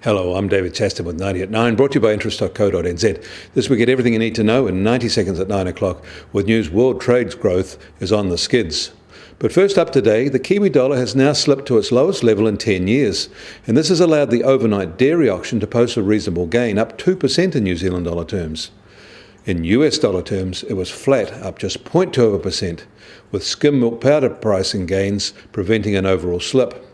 Hello, I'm David Chaston with 90 at 9, brought to you by interest.co.nz. This week, get everything you need to know in 90 seconds at 9 o'clock with news world trade growth is on the skids. But first up today, the Kiwi dollar has now slipped to its lowest level in 10 years, and this has allowed the overnight dairy auction to post a reasonable gain, up 2% in New Zealand dollar terms. In US dollar terms, it was flat, up just 0.2%, with skim milk powder pricing gains preventing an overall slip.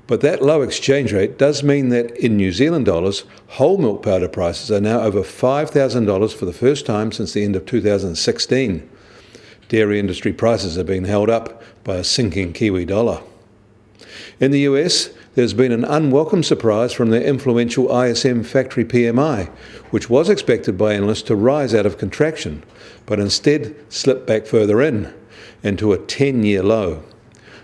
But that low exchange rate does mean that in New Zealand dollars, whole milk powder prices are now over $5,000 for the first time since the end of 2016. Dairy industry prices are being held up by a sinking Kiwi dollar. In the US, there's been an unwelcome surprise from the influential ISM factory PMI, which was expected by analysts to rise out of contraction, but instead slipped back further into a 10-year low.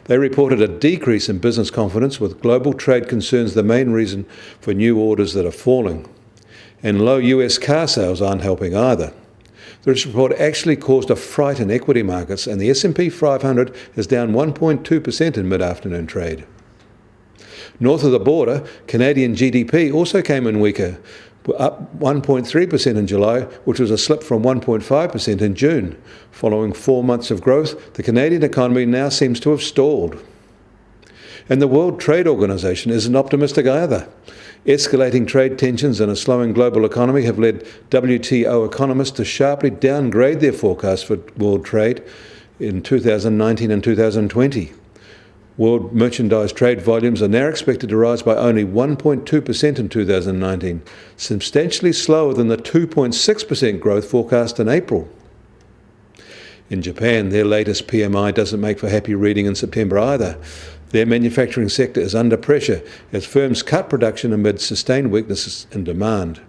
They reported a decrease in business confidence, with global trade concerns the main reason for new orders that are falling. And low US car sales aren't helping either. This report actually caused a fright in equity markets, and the S&P 500 is down 1.2% in mid-afternoon trade. North of the border, Canadian GDP also came in weaker, up 1.3% in July, which was a slip from 1.5% in June. Following 4 months of growth, the Canadian economy now seems to have stalled. And the World Trade Organization isn't optimistic either. Escalating trade tensions and a slowing global economy have led WTO economists to sharply downgrade their forecast for world trade in 2019 and 2020. World merchandise trade volumes are now expected to rise by only 1.2% in 2019, substantially slower than the 2.6% growth forecast in April. In Japan, their latest PMI doesn't make for happy reading in September either. Their manufacturing sector is under pressure as firms cut production amid sustained weaknesses in demand.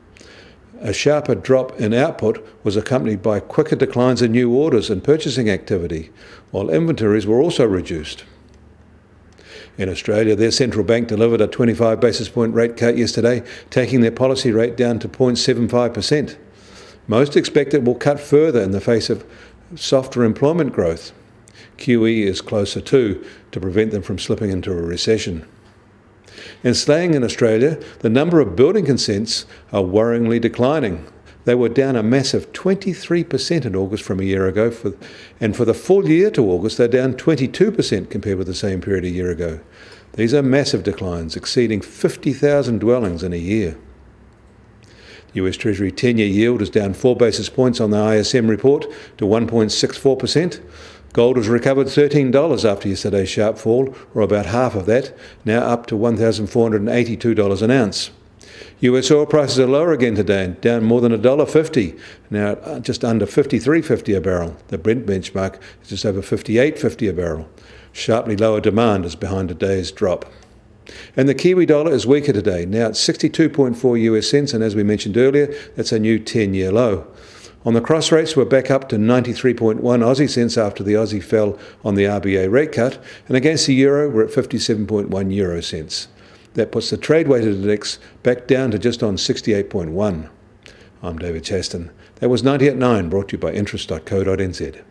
A sharper drop in output was accompanied by quicker declines in new orders and purchasing activity, while inventories were also reduced. In Australia, their central bank delivered a 25 basis point rate cut yesterday, taking their policy rate down to 0.75%. Most expect it will cut further in the face of softer employment growth. QE is closer too, to prevent them from slipping into a recession. And staying in Australia, the number of building consents are worryingly declining. They were down a massive 23% in August from a year ago, and for the full year to August, they're down 22% compared with the same period a year ago. These are massive declines, exceeding 50,000 dwellings in a year. US Treasury 10-year yield is down 4 basis points on the ISM report to 1.64%. Gold has recovered $13 after yesterday's sharp fall, or about half of that, now up to $1,482 an ounce. US oil prices are lower again today, down more than $1.50, now just under $53.50 a barrel. The Brent benchmark is just over $58.50 a barrel. Sharply lower demand is behind today's drop. And the Kiwi dollar is weaker today, now at 62.4 US cents, and as we mentioned earlier, that's a new 10-year low. On the cross rates, we're back up to 93.1 Aussie cents after the Aussie fell on the RBA rate cut, and against the euro, we're at 57.1 euro cents. That puts the trade-weighted index back down to just on 68.1. I'm David Chaston. That was 90 at 9, brought to you by interest.co.nz.